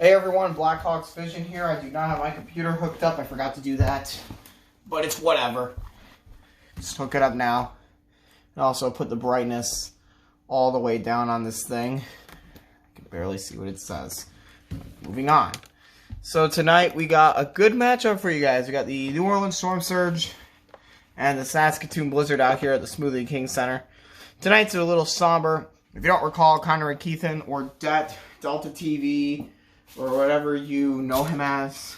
Hey everyone, Blackhawks Vision here. I do not have my computer hooked up. I forgot to do that. But it's whatever. Just hook it up now. And also put the brightness all the way down on this thing. I can barely see what it says. Moving on. So tonight we got a good matchup for you guys. We got the New Orleans Storm Surge and the Saskatoon Blizzard out here at the Smoothie King Center. Tonight's a little somber. If you don't recall, Connor McKeithen or Delta TV or whatever you know him as,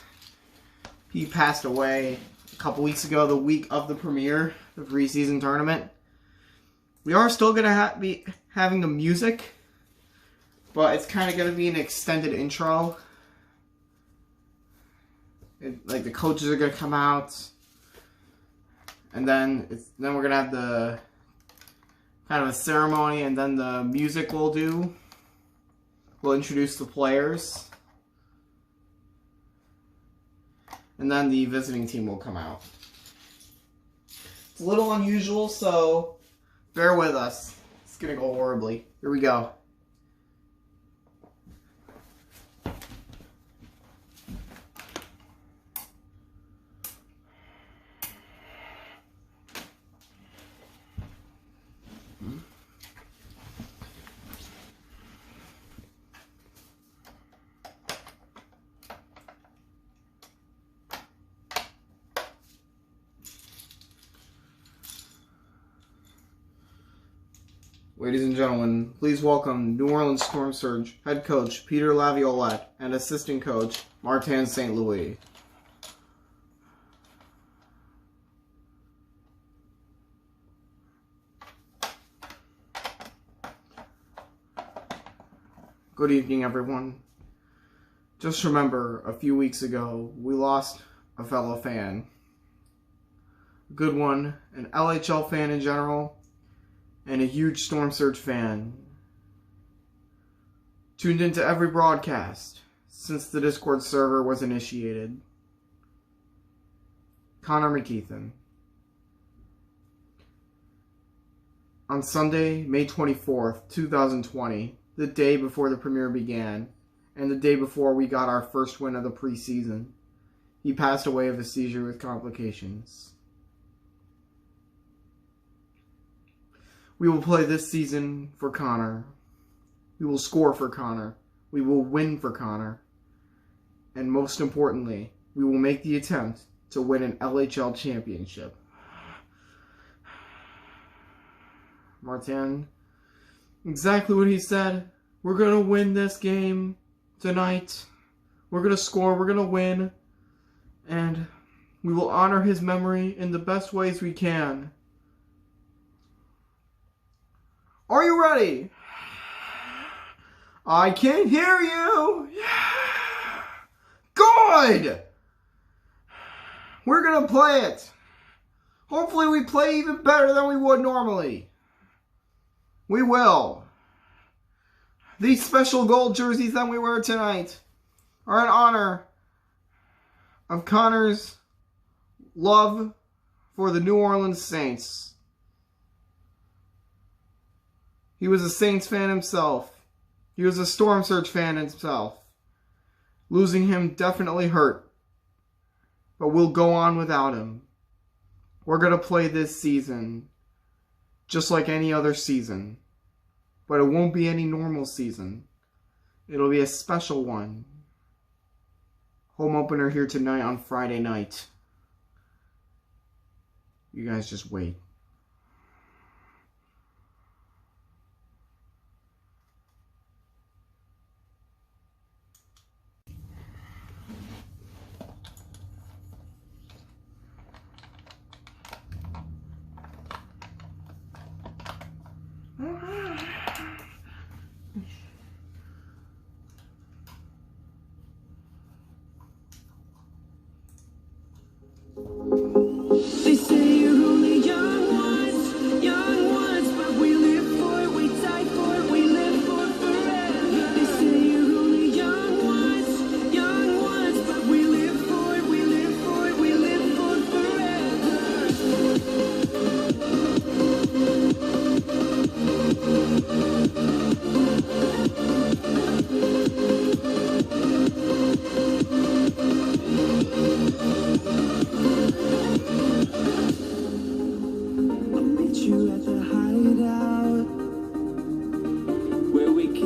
he passed away a couple weeks ago, the week of the premiere, the preseason tournament. We are still going to be having the music, but it's kind of going to be an extended intro. Like the coaches are going to come out, and then we're going to have the kind of a ceremony, and then the music we'll introduce the players, and then the visiting team will come out. It's a little unusual, so bear with us. It's going to go horribly. Here we go. Ladies and gentlemen, please welcome New Orleans Storm Surge head coach Peter Laviolette and assistant coach Martin St. Louis. Good evening, everyone. Just remember, a few weeks ago, we lost a fellow fan. A good one, an LHL fan in general, and a huge Storm Surge fan. Tuned into every broadcast since the Discord server was initiated. Connor McKeithen. On Sunday, May 24th, 2020, the day before the premiere began, and the day before we got our first win of the preseason, he passed away of a seizure with complications. We will play this season for Connor. We will score for Connor. We will win for Connor. And most importantly, we will make the attempt to win an LHL championship. Martin, exactly what he said. We're going to win this game tonight. We're going to score. We're going to win. And we will honor his memory in the best ways we can. Are you ready? I can hear you. Good. We're going to play it. Hopefully we play even better than we would normally. We will. These special gold jerseys that we wear tonight are in honor of Connor's love for the New Orleans Saints. He was a Saints fan himself. He was a Storm Surge fan himself. Losing him definitely hurt. But we'll go on without him. We're going to play this season just like any other season. But it won't be any normal season. It'll be a special one. Home opener here tonight on Friday night. You guys just wait. They say you're only young.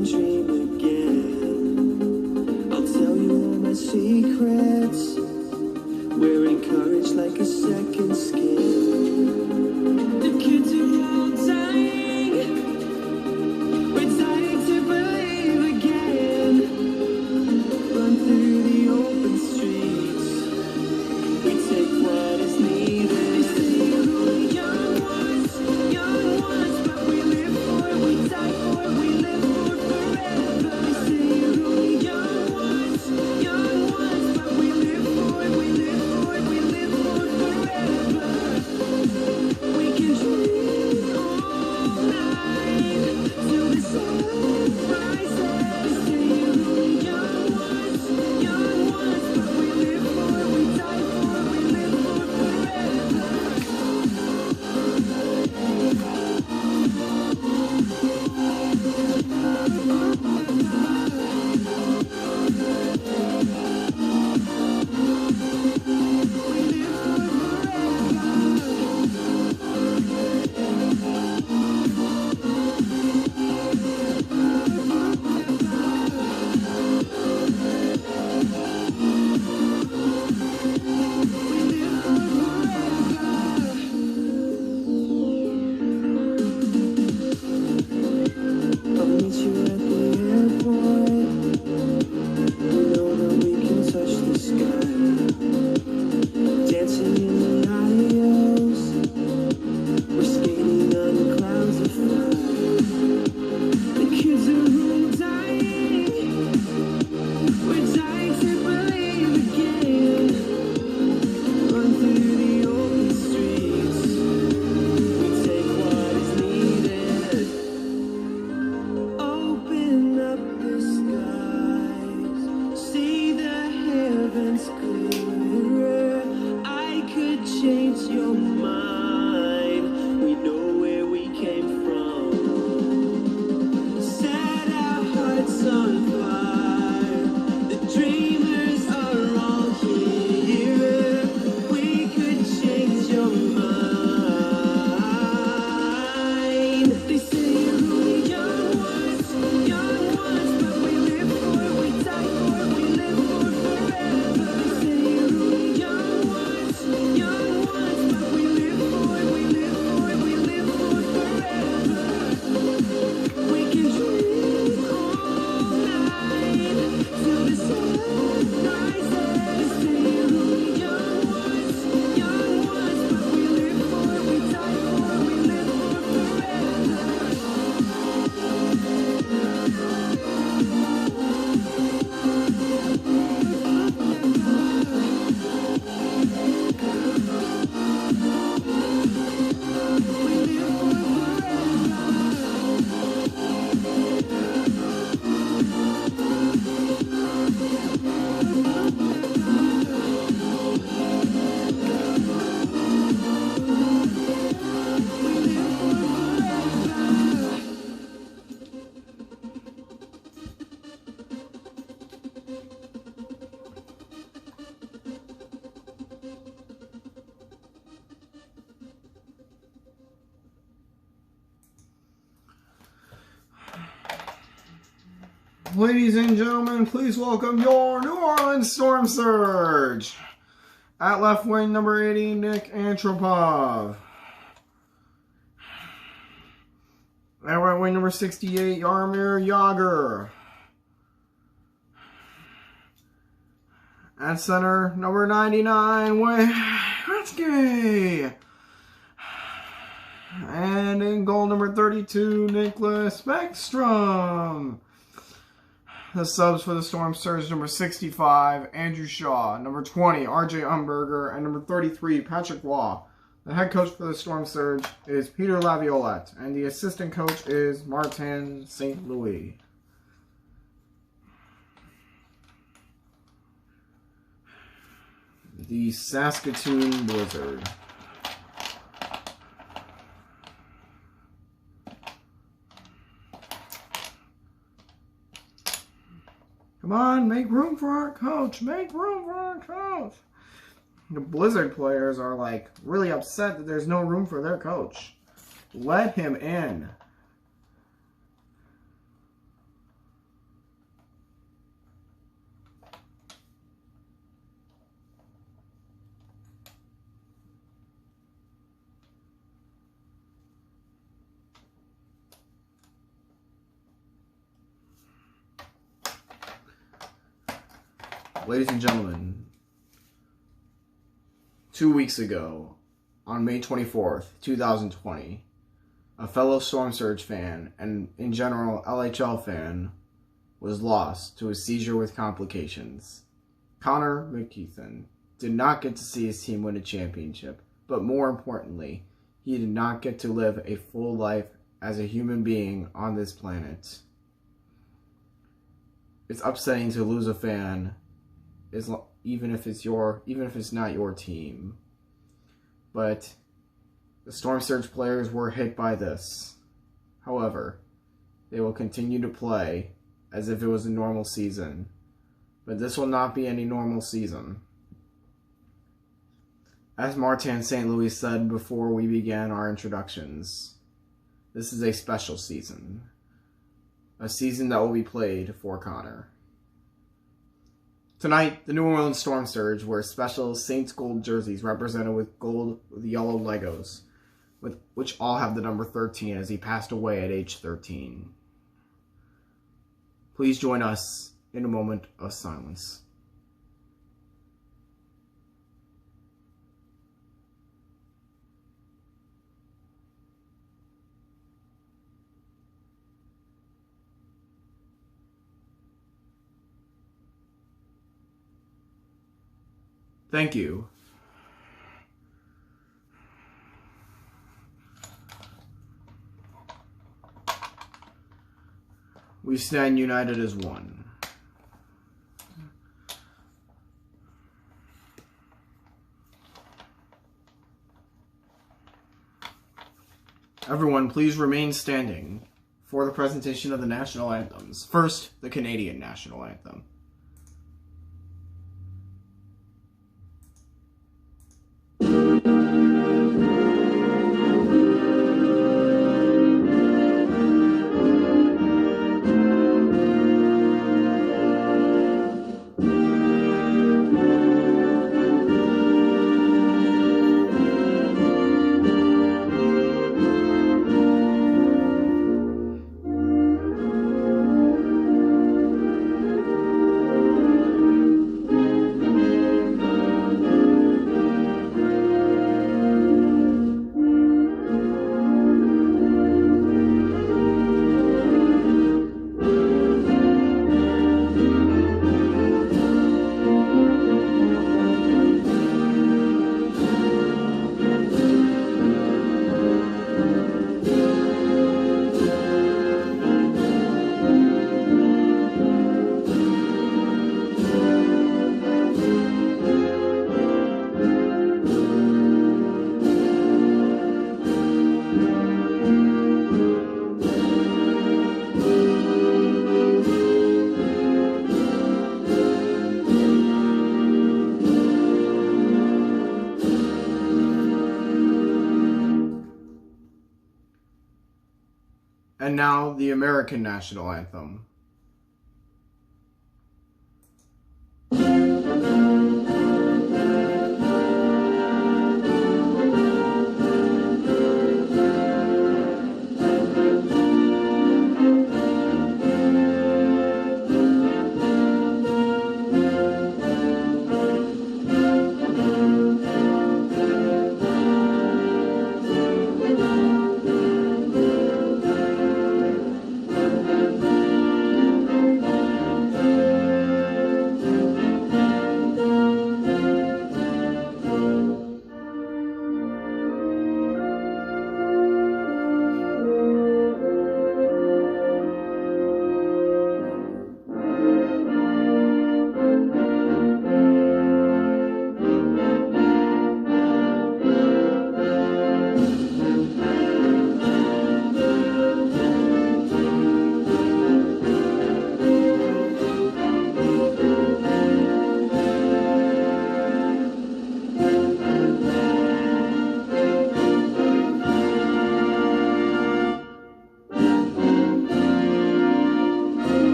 can dream again. I'll tell you all my secrets. We're encouraged like a second skin. The kids are all dying. We're dying to believe again. Run through the open streets. We take what is needed. They say we're young ones, but we live for it, we die for it, we live for it forever. They say we're young ones, but we live for it, we live for it, we live for it forever. We can dream all night till the sun rises. They say we're young ones, but we live for it, we die for it, we live for it forever. I'll meet you at the airport. We know that we can touch the sky. Dancing in the aisles. We're skating on the clouds of fire. The kids are all dying. We're dying to believe again. Run through the open streets. We take what is needed. Open up the skies, see the heavens clearer. I could change your mind. We know where we came from. Set our hearts on fire. The dreamers are all here. We could change your mind. They say we're young ones, but we live for it, we die for it, we live for it forever. They say we're young ones, but we live for it, we live for it, we live for it forever. We can dream all night till the sun rises. They say we're young ones, but we live for it, we die for it, we live for it forever. Ladies and gentlemen, please welcome your New Orleans Storm Surge. At left wing, number 80, Nick Antropov. At right wing, number 68, Yarmir Yager. At center, number 99, Wayne Gretzky. And in goal, number 32, Nicholas Beckstrom. The subs for the Storm Surge, number 65, Andrew Shaw. Number 20, RJ Umberger. And number 33, Patrick Waugh. The head coach for the Storm Surge is Peter Laviolette. And the assistant coach is Martin St. Louis. The Saskatoon Blizzard. Come on, make room for our coach. Make room for our coach. The Blizzard players are like really upset that there's no room for their coach. Let him in. Ladies and gentlemen, 2 weeks ago, on May 24th, 2020, a fellow Storm Surge fan, and in general LHL fan, was lost to a seizure with complications. Connor McKeithen did not get to see his team win a championship, but more importantly, he did not get to live a full life as a human being on this planet. It's upsetting to lose a fan, even if it's not your team. But the Storm Surge players were hit by this. However, they will continue to play as if it was a normal season. But this will not be any normal season. As Martin St. Louis said before we began our introductions, this is a special season. A season that will be played for Connor. Tonight, the New Orleans Storm Surge wear special Saints gold jerseys represented with yellow Legos, which all have the number 13 as he passed away at age 13. Please join us in a moment of silence. Thank you. We stand united as one. Everyone, please remain standing for the presentation of the national anthems. First, the Canadian national anthem. And now, the American national anthem.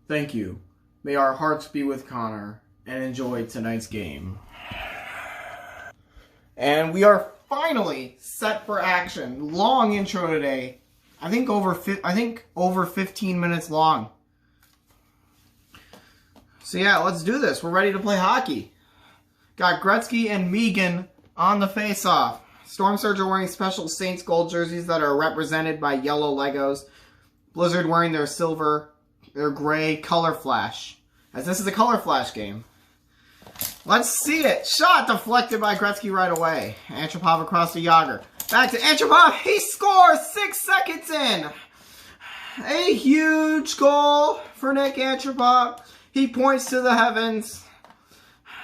Thank you. May our hearts be with Connor and enjoy tonight's game. And we are finally set for action. Long intro today. I think over 15 minutes long. So yeah, let's do this. We're ready to play hockey. Got Gretzky and McKeithen on the face-off. Storm Surge are wearing special Saints gold jerseys that are represented by yellow Legos. Blizzard wearing their gray color flash, as this is a color flash game. Let's see it. Shot deflected by Gretzky right away. Antropov across to Yager. Back to Antropov. He scores 6 seconds in. A huge goal for Nick Antropov. He points to the heavens.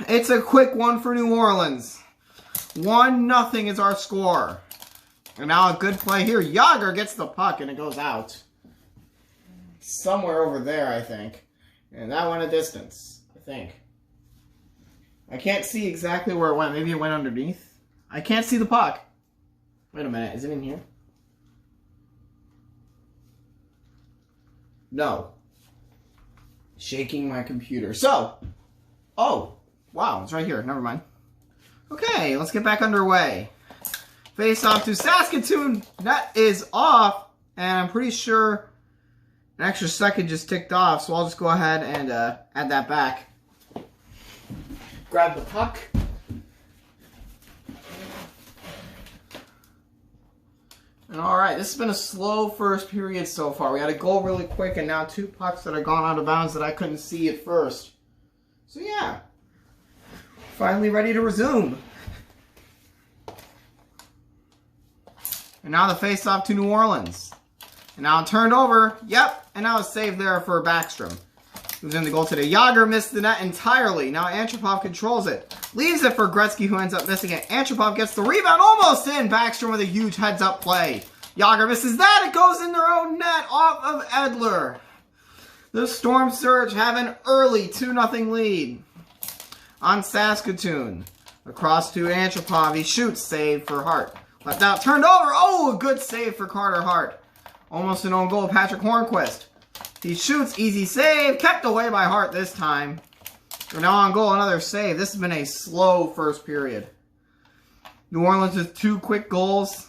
It's a quick one for New Orleans. 1-0 is our score. And now a good play here. Yager gets the puck and it goes out. Somewhere over there, I think. And that went a distance, I think. I can't see exactly where it went. Maybe it went underneath. I can't see the puck. Wait a minute. Is it in here? No. Shaking my computer. So. Oh. Wow. It's right here. Never mind. Okay. Let's get back underway. Face off to Saskatoon. Net is off. And I'm pretty sure an extra second just ticked off. So I'll just go ahead and add that back. Grab the puck. And alright, this has been a slow first period so far. We had a goal really quick and now 2 pucks that have gone out of bounds that I couldn't see at first. So yeah, finally ready to resume. And now the face-off to New Orleans. And now turned over. Yep, and now a save there for Backstrom. Who's in the goal today. Yager missed the net entirely. Now Antropov controls it. Leaves it for Gretzky, who ends up missing it. Antropov gets the rebound, almost in. Backstrom with a huge heads-up play. Yager misses that. It goes in their own net off of Edler. The Storm Surge have an early 2-0 lead on Saskatoon. Across to Antropov. He shoots, save for Hart. Left out, turned over. Oh, a good save for Carter Hart. Almost an own goal, Patrick Hornquist. He shoots, easy save, kept away by Hart this time. We're now on goal, another save. This has been a slow first period. New Orleans with 2 quick goals,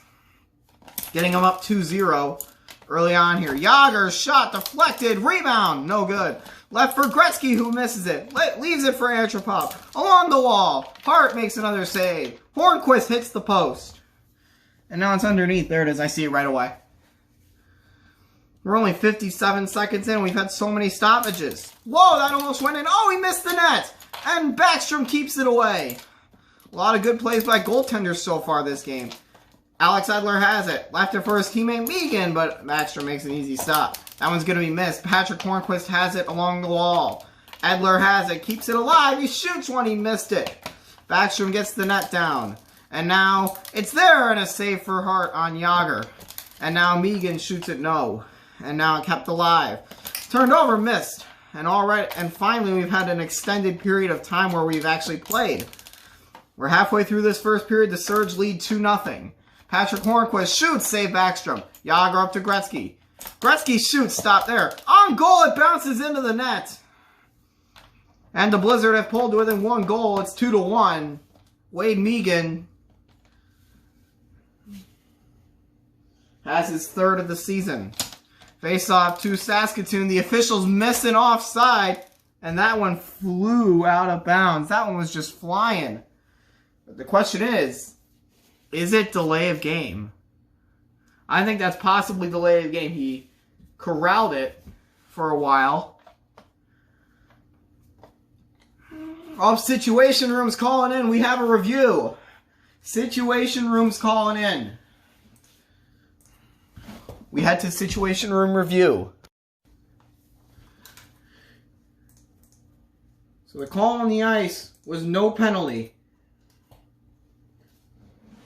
getting them up 2-0 early on here. Yager shot, deflected, rebound, no good. Left for Gretzky, who misses it. Leaves it for Antropov. Along the wall, Hart makes another save. Hornquist hits the post. And now it's underneath. There it is, I see it right away. We're only 57 seconds in. We've had so many stoppages. Whoa, that almost went in. Oh, he missed the net. And Backstrom keeps it away. A lot of good plays by goaltenders so far this game. Alex Edler has it. Left it for his teammate McKeithen, but Backstrom makes an easy stop. That one's going to be missed. Patrick Hornquist has it along the wall. Edler has it. Keeps it alive. He shoots one. He missed it. Backstrom gets the net down. And now it's there and a save for Hart on Yager. And now McKeithen shoots it no. And now it kept alive. Turned over, missed. And finally we've had an extended period of time where we've actually played. We're halfway through this first period. The Surge lead 2-0. Patrick Hornquist shoots, save Backstrom. Yager up to Gretzky. Gretzky shoots, stop there. On goal, it bounces into the net. And the Blizzard have pulled to within 1 goal. It's 2-1. Wade McKeithen has his 3rd of the season. Face off to Saskatoon. The officials miss an offside. And that one flew out of bounds. That one was just flying. But the question is it delay of game? I think that's possibly delay of game. He corralled it for a while. Oh, Situation Room's calling in. We have a review. Situation Room's calling in. We head to Situation Room review. So the call on the ice was no penalty.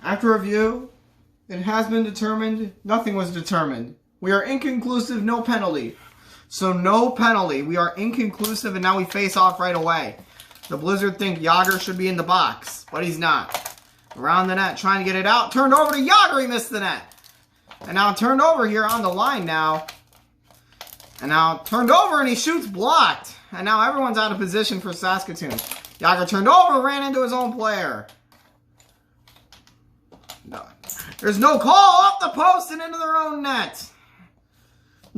After review, it has been determined nothing was determined. We are inconclusive, no penalty. So no penalty. We are inconclusive and now we face off right away. The Blizzard think Yager should be in the box, but he's not. Around the net, trying to get it out. Turned over to Yager, he missed the net. And now turned over here on the line now. And now turned over and he shoots blocked. And now everyone's out of position for Saskatoon. Yager turned over, ran into his own player. No. There's no call off the post and into their own net.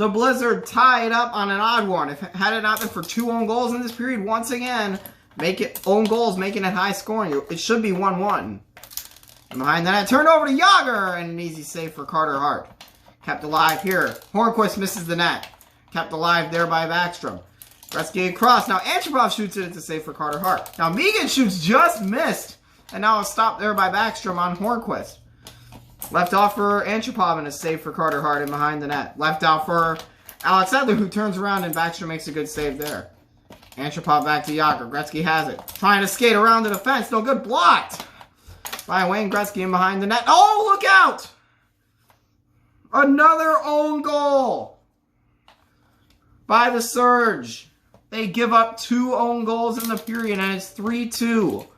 The Blizzard tie it up on an odd one. If had it not been for 2 own goals in this period, once again, make it own goals, making it high scoring. It should be 1-1. And behind that, turned over to Yager, and an easy save for Carter Hart. Kept alive here. Hornquist misses the net. Kept alive there by Backstrom. Gretzky across. Now Antropov shoots it. It's a save for Carter Hart. Now Megan shoots, just missed. And now a stop there by Backstrom on Hornquist. Left off for Antropov and a save for Carter Hart and behind the net. Left out for Alex Edler, who turns around and Backstrom makes a good save there. Antropov back to Yager. Gretzky has it. Trying to skate around the defense. No good. Blocked by Wayne Gretzky and behind the net. Oh, look out! Another own goal by the Surge. They give up 2 own goals in the period, and it's 3-2.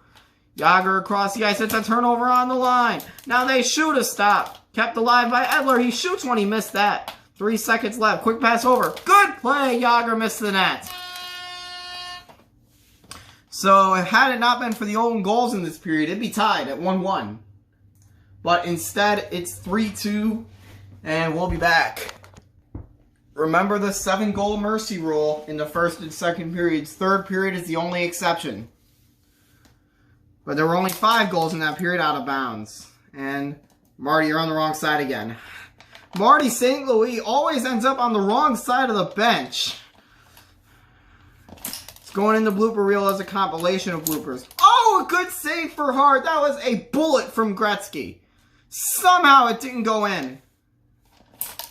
Yager across the ice. It's a turnover on the line. Now they shoot a stop. Kept alive by Edler. He shoots when he missed that. 3 seconds left. Quick pass over. Good play. Yager missed the net. So, had it not been for the own goals in this period, it'd be tied at 1-1. But instead, it's 3-2, and we'll be back. Remember the 7-goal mercy rule in the first and second periods. Third period is the only exception. But there were only 5 goals in that period out of bounds. And Marty, you're on the wrong side again. Marty St. Louis always ends up on the wrong side of the bench. It's going in the blooper reel as a compilation of bloopers. Oh, a good save for Hart. That was a bullet from Gretzky. Somehow it didn't go in.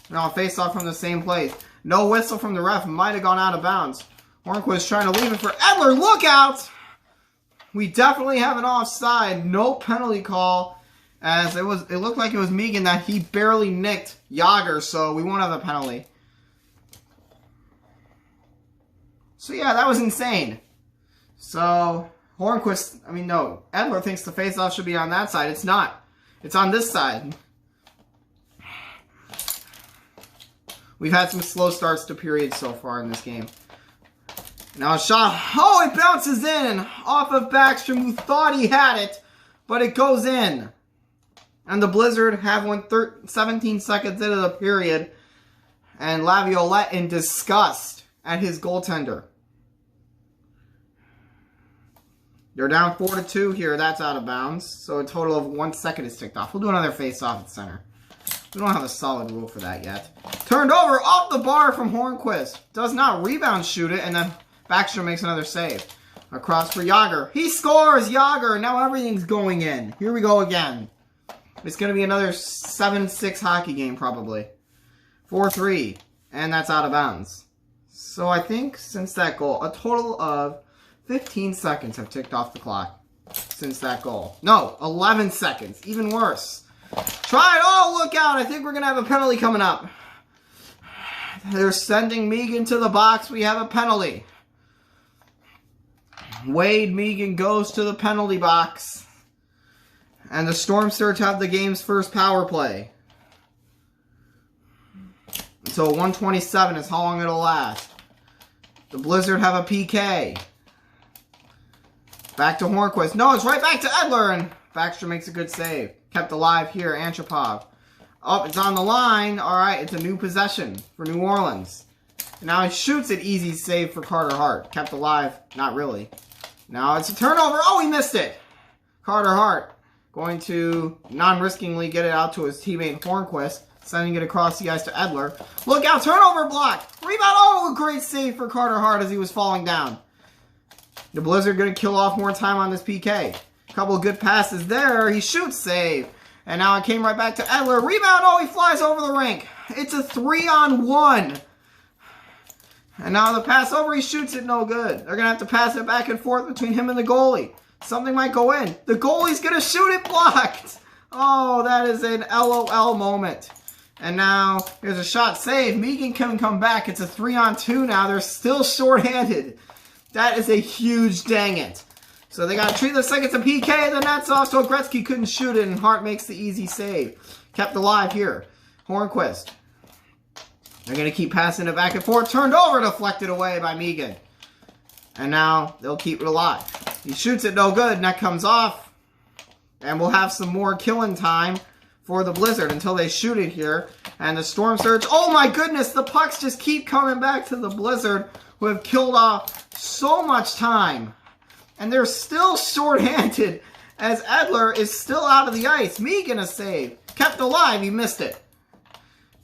Now face off from the same place. No whistle from the ref. Might have gone out of bounds. Hornquist trying to leave it for Edler. Look out! We definitely have an offside. No penalty call. As it looked like it was Megan that he barely nicked Yager, so we won't have a penalty. So yeah, that was insane. So Hornquist, Edler thinks the face-off should be on that side. It's not. It's on this side. We've had some slow starts to periods so far in this game. Now a shot. Oh, it bounces in off of Backstrom, who thought he had it, but it goes in. And the Blizzard have won 17 seconds into the period, and Laviolette in disgust at his goaltender. They're down 4-2 here. That's out of bounds. So a total of 1 second is ticked off. We'll do another face-off at center. We don't have a solid rule for that yet. Turned over off the bar from Hornquist. Does not rebound shoot it, and then Backstrom makes another save. Across for Yager. He scores! Yager! Now everything's going in. Here we go again. It's going to be another 7-6 hockey game, probably. 4-3. And that's out of bounds. So I think since that goal, a total of 15 seconds have ticked off the clock since that goal. No, 11 seconds. Even worse. Try it. Oh, look out. I think we're going to have a penalty coming up. They're sending Megan to the box. We have a penalty. Wade Megan goes to the penalty box. And the Storm Surge have the game's first power play. So 127 is how long it'll last. The Blizzard have a PK. Back to Hornquist. No, it's right back to Edler. And Backstrom makes a good save. Kept alive here, Antropov. Oh, it's on the line. Alright, it's a new possession for New Orleans. And now he shoots it. Easy save for Carter Hart. Kept alive. Not really. Now it's a turnover. Oh, he missed it. Carter Hart going to non-riskingly get it out to his teammate Hornquist. Sending it across the ice to Edler. Look out. Turnover block. Rebound. Oh, a great save for Carter Hart as he was falling down. The Blizzard going to kill off more time on this PK. Couple of good passes there. He shoots, save. And now it came right back to Edler. Rebound. Oh, he flies over the rink. It's a 3-on-1. And now the pass over, he shoots it, no good. They're going to have to pass it back and forth between him and the goalie. Something might go in. The goalie's going to shoot it, blocked. Oh, that is an LOL moment. And now here's a shot save. Megan can come back. It's a 3-on-2 now. They're still shorthanded. That is a huge dang it. So they got to treat this like it's a PK. The net's off, so Gretzky couldn't shoot it, and Hart makes the easy save. Kept alive here. Hornquist. They're going to keep passing it back and forth. Turned over, deflected away by Megan. And now they'll keep it alive. He shoots it, no good. Net comes off. And we'll have some more killing time for the Blizzard until they shoot it here. And the Storm Surge, oh my goodness, the pucks just keep coming back to the Blizzard, who have killed off so much time. And they're still short-handed as Edler is still out of the ice. McKeithen a save. Kept alive, he missed it.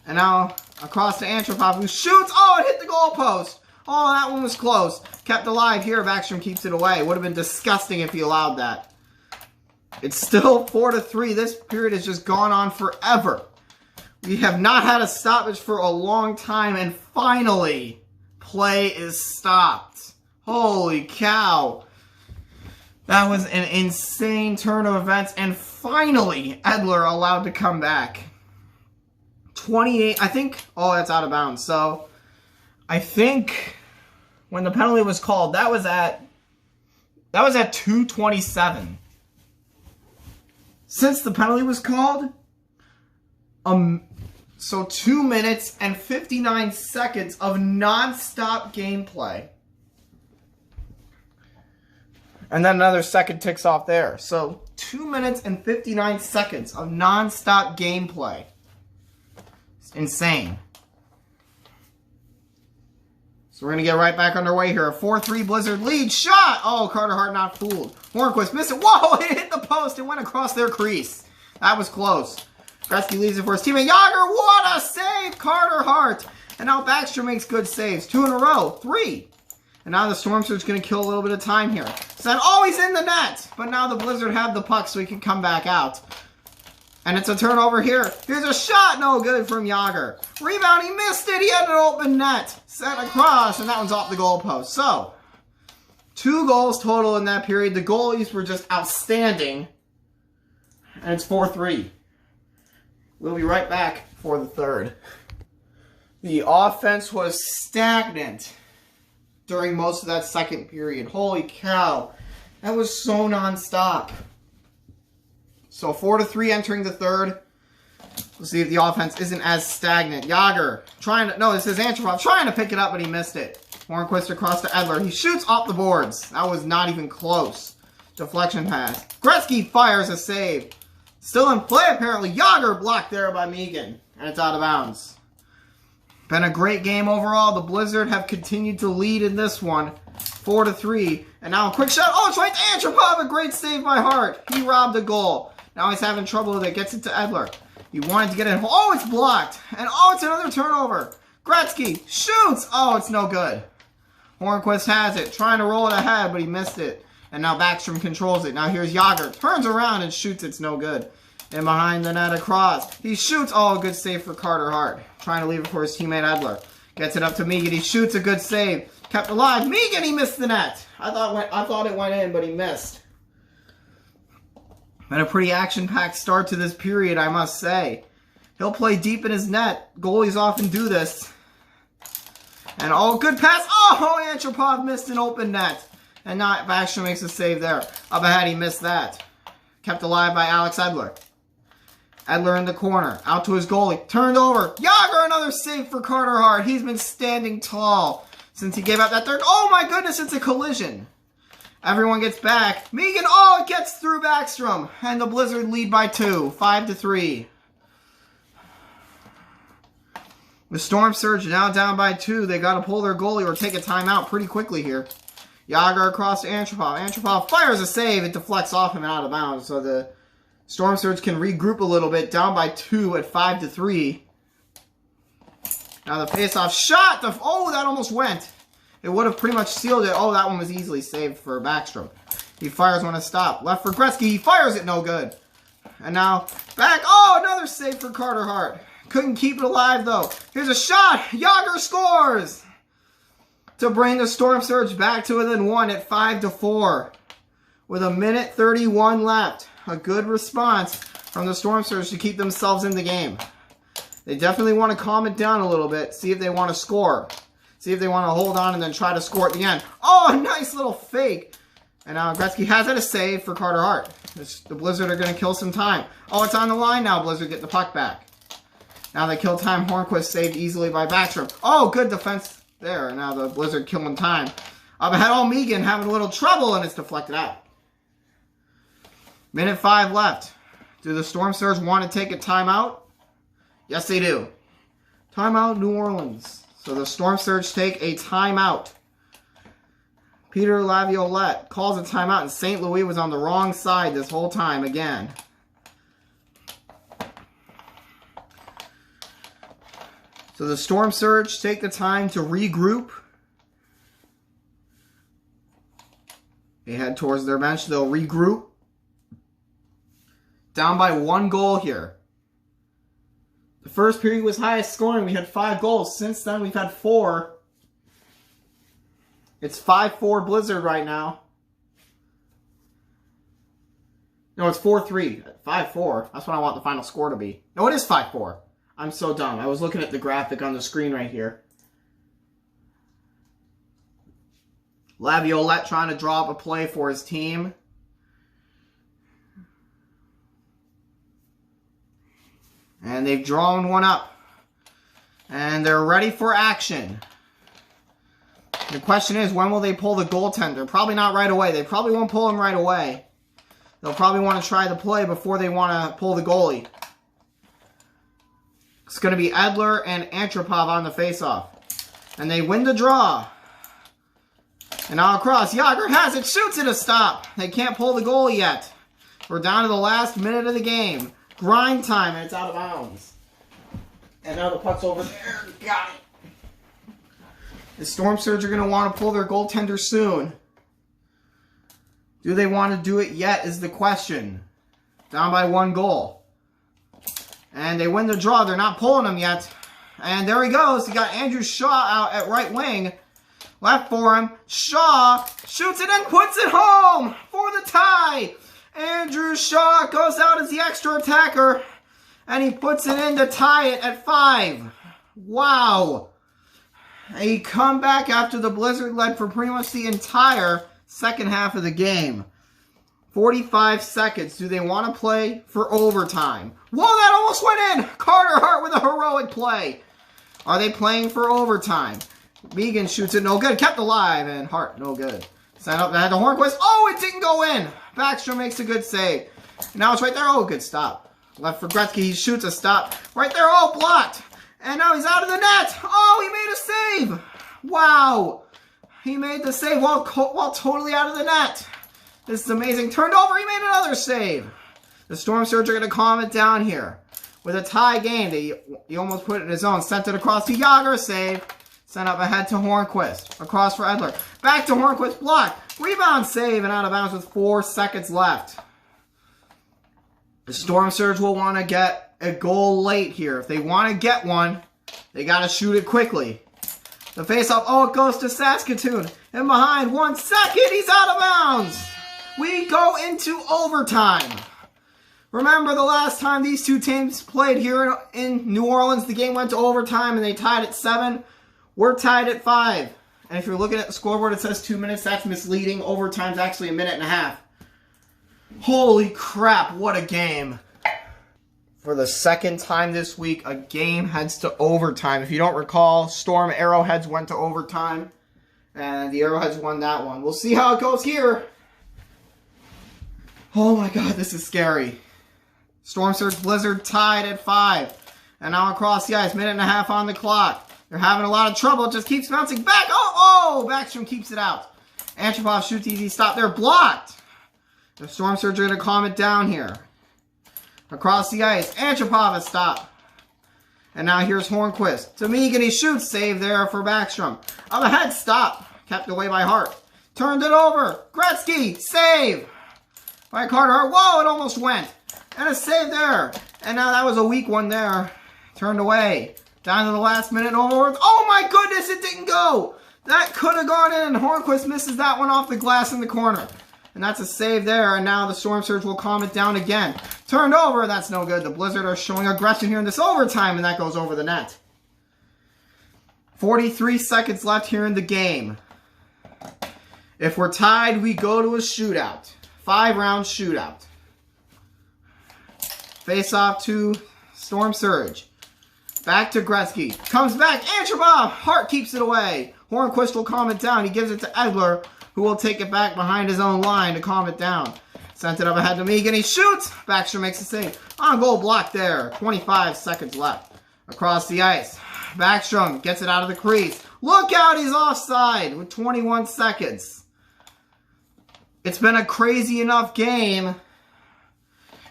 And now across to Antropov, who shoots. Oh, it hit the goalpost. Oh, that one was close. Kept alive here. Backstrom keeps it away. Would have been disgusting if he allowed that. It's still 4-3. This period has just gone on forever. We have not had a stoppage for a long time, and finally, play is stopped. Holy cow. That was an insane turn of events, and finally, Edler allowed to come back. 28, I think, oh, that's out of bounds. So, I think when the penalty was called, that was at 2:27. Since the penalty was called, so 2 minutes and 59 seconds of non-stop gameplay. And then another second ticks off there. So 2 minutes and 59 seconds of non-stop gameplay. It's insane. So we're going to get right back underway here. A 4-3 Blizzard lead. Shot! Oh, Carter Hart not fooled. Hornquist missed it. Whoa! It hit the post. It went across their crease. That was close. Gretzky leaves it for his teammate. Yager! What a save! Carter Hart. And now Backstrom makes good saves. 2 in a row. 3. And now the Storm Surge is going to kill a little bit of time here. So, oh, he's in the net. But now the Blizzard have the puck so he can come back out. And it's a turnover here. Here's a shot. No good from Yager. Rebound. He missed it. He had an open net. Sent across. And that one's off the goalpost. So, 2 goals total in that period. The goalies were just outstanding. And it's 4-3. We'll be right back for the third. The offense was stagnant during most of that second period. Holy cow. That was so nonstop. So 4-3 entering the third. We'll see if the offense isn't as stagnant. Yager trying to, no, this is Antropov trying to pick it up, but he missed it. Hornquist across to Edler. He shoots off the boards. That was not even close. Deflection pass. Gretzky fires a save. Still in play apparently. Yager blocked there by McKeithen. And it's out of bounds. Been a great game overall. The Blizzard have continued to lead in this one. 4-3. And now a quick shot. Oh, it's right to Antropov. A great save by Hart. He robbed a goal. Now he's having trouble with it. Gets it to Edler. He wanted to get it. Oh, it's blocked. And oh, it's another turnover. Gretzky shoots. Oh, it's no good. Hornquist has it. Trying to roll it ahead, but he missed it. And now Backstrom controls it. Now here's Yager. Turns around and shoots. It's no good. And behind the net across. He shoots. Oh, a good save for Carter Hart. Trying to leave it for his teammate Edler. Gets it up to McKeithen. He shoots. A good save. Kept alive. McKeithen, he missed the net. I thought it went in, but he missed. Been a pretty action-packed start to this period, I must say. He'll play deep in his net. Goalies often do this. And oh, good pass. Oh, Antropov missed an open net. And now Backstrom makes a save there. Up ahead, he missed that. Kept alive by Alex Edler. Edler in the corner. Out to his goalie. Turned over. Yager, another save for Carter Hart. He's been standing tall since he gave up that third. Oh my goodness, it's a collision. Everyone gets back. McKeithen, oh, it gets through Backstrom. And the Blizzard lead by 2. 5-3. The Storm Surge now down by 2. They got to pull their goalie or take a timeout pretty quickly here. Yager across to Antropov. Antropov fires a save. It deflects off him and out of bounds. So the Storm Surge can regroup a little bit. Down by 2 at 5-3. Now the face-off shot. Oh, that almost went. It would have pretty much sealed it. Oh, that one was easily saved for Backstrom. He fires one to stop. Left for Gretzky. He fires it. No good. And now back. Oh, another save for Carter Hart. Couldn't keep it alive, though. Here's a shot. Yager scores to bring the Storm Surge back to within 1 at 5-4. With a minute 31 left. A good response from the Storm Surge to keep themselves in the game. They definitely want to calm it down a little bit. See if they want to score. See if they want to hold on and then try to score at the end. Oh, a nice little fake. And now Gretzky has it a save for Carter Hart. The Blizzard are going to kill some time. Oh, it's on the line now. Blizzard get the puck back. Now they kill time. Hornquist saved easily by Backstrom. Oh, good defense there. Now the Blizzard killing time. Up ahead, oh, McKeithen having a little trouble and it's deflected out. Minute 5 left. Do the Storm Surge want to take a timeout? Yes, they do. Timeout, New Orleans. So the Storm Surge take a timeout. Peter Laviolette calls a timeout, and St. Louis was on the wrong side this whole time again. So the Storm Surge take the time to regroup. They head towards their bench. They'll regroup. Down by 1 goal here. The first period was highest scoring. We had 5 goals. Since then, we've had 4. It's 5-4 Blizzard right now. No, it's 4-3. 5-4. That's what I want the final score to be. No, it is 5-4. I'm so dumb. I was looking at the graphic on the screen right here. Laviolette trying to draw up a play for his team. And they've drawn one up. And they're ready for action. The question is, when will they pull the goaltender? Probably not right away. They probably won't pull him right away. They'll probably want to try the play before they want to pull the goalie. It's going to be Edler and Antropov on the faceoff. And they win the draw. And now across, Yager has it, shoots it a stop. They can't pull the goalie yet. We're down to the last minute of the game. Grind time, and it's out of bounds. And now the puck's over there. Got it. The Storm Surge are going to want to pull their goaltender soon. Do they want to do it yet is the question. Down by 1 goal. And they win the draw. They're not pulling him yet. And there he goes. You got Andrew Shaw out at right wing. Left for him. Shaw shoots it and puts it home for the tie. Andrew Shaw goes out as the extra attacker. And he puts it in to tie it at 5. Wow. A comeback after the Blizzard led for pretty much the entire second half of the game. 45 seconds. Do they want to play for overtime? Whoa, that almost went in! Carter Hart with a heroic play. Are they playing for overtime? Megan shoots it, no good. Kept alive, and Hart, no good. Sent up ahead to Hornquist. Oh, it didn't go in! Backstrom makes a good save. Now it's right there. Oh, good stop. Left for Gretzky. He shoots a stop. Right there. Oh, blocked. And now he's out of the net. Oh, he made a save. Wow. He made the save while totally out of the net. This is amazing. Turned over. He made another save. The Storm Surge are going to calm it down here. With a tie game, he almost put it in his own. Sent it across to Yager. Save. Sent up ahead to Hornquist. Across for Edler. Back to Hornquist. Block. Rebound save and out of bounds with 4 seconds left. The Storm Surge will want to get a goal late here. If they want to get one, they got to shoot it quickly. The faceoff, oh, it goes to Saskatoon. And behind 1 second, he's out of bounds. We go into overtime. Remember the last time these two teams played here in New Orleans, the game went to overtime and they tied at 7. We're tied at 5. And if you're looking at the scoreboard, it says 2 minutes. That's misleading. Overtime's actually 1.5 minutes. Holy crap, what a game. For the second time this week, a game heads to overtime. If you don't recall, Storm Arrowheads went to overtime. And the Arrowheads won that one. We'll see how it goes here. Oh my god, this is scary. Storm Surge Blizzard tied at 5. And now across the ice, 1.5 minutes on the clock. They're having a lot of trouble. It just keeps bouncing back. Oh! Backstrom keeps it out. Antropov shoots easy stop there. Blocked. The Storm Surge are going to calm it down here. Across the ice. Antropov a stop. And now here's Hornquist. To Megan, he shoots. Save there for Backstrom. Up ahead. Stop. Kept away by Hart. Turned it over. Gretzky. Save. By Carter Hart. Whoa, it almost went. And a save there. And now that was a weak one there. Turned away. Down to the last minute. Oh my goodness, it didn't go. That could have gone in, and Hornquist misses that one off the glass in the corner. And that's a save there, and now the Storm Surge will calm it down again. Turned over, that's no good. The Blizzard are showing aggression here in this overtime, and that goes over the net. 43 seconds left here in the game. If we're tied, we go to a shootout. 5-round shootout. Face off to Storm Surge. Back to Gretzky. Comes back. Antropov. Hart keeps it away. Hornquist will calm it down. He gives it to Edler, who will take it back behind his own line to calm it down. Sent it up ahead to Megan. He shoots. Backstrom makes the save. On goal block there. 25 seconds left. Across the ice. Backstrom gets it out of the crease. Look out, he's offside with 21 seconds. It's been a crazy enough game.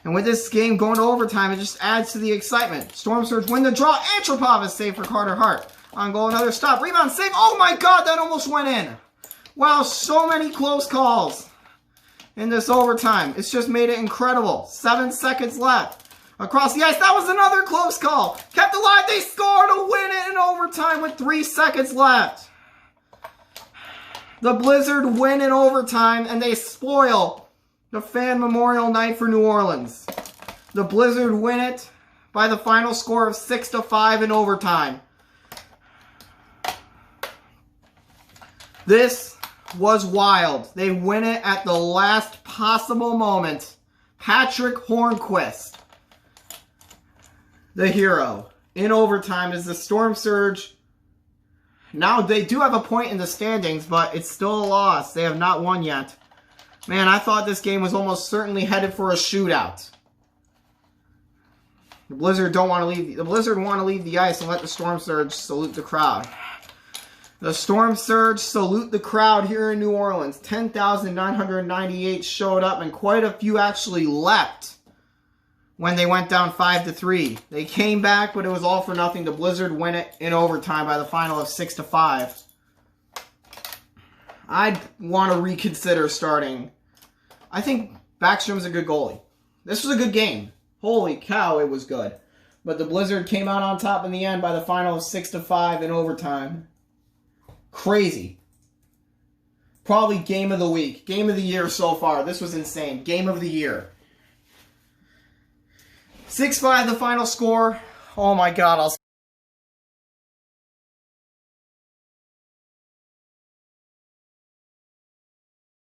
And with this game going to overtime, it just adds to the excitement. Storm Surge win the draw. Antropov is saved for Carter Hart. On goal, another stop. Rebound save. Oh my god, that almost went in. Wow, so many close calls in this overtime. It's just made it incredible. 7 seconds left. Across the ice, that was another close call. Kept alive, they score to win it in overtime with 3 seconds left. The Blizzard win in overtime, and they spoil the fan memorial night for New Orleans. The Blizzard win it by the final score of 6-5 in overtime. This was wild. They win it at the last possible moment. Patrick Hornquist, the hero, in overtime as the Storm Surge. Now they do have a point in the standings, but it's still a loss. They have not won yet. Man, I thought this game was almost certainly headed for a shootout. The Blizzard don't want to leave. The Blizzard want to leave the ice and let the Storm Surge salute the crowd. The Storm Surge salute the crowd here in New Orleans. 10,998 showed up, and quite a few actually left when they went down 5-3. They came back, but it was all for nothing. The Blizzard win it in overtime by the final of 6-5. I'd want to reconsider starting. I think Backstrom's a good goalie. This was a good game. Holy cow, it was good. But the Blizzard came out on top in the end by the final of 6-5 in overtime. Crazy. Probably game of the week. Game of the year so far. This was insane. Game of the year. 6-5 the final score. Oh my god, I'll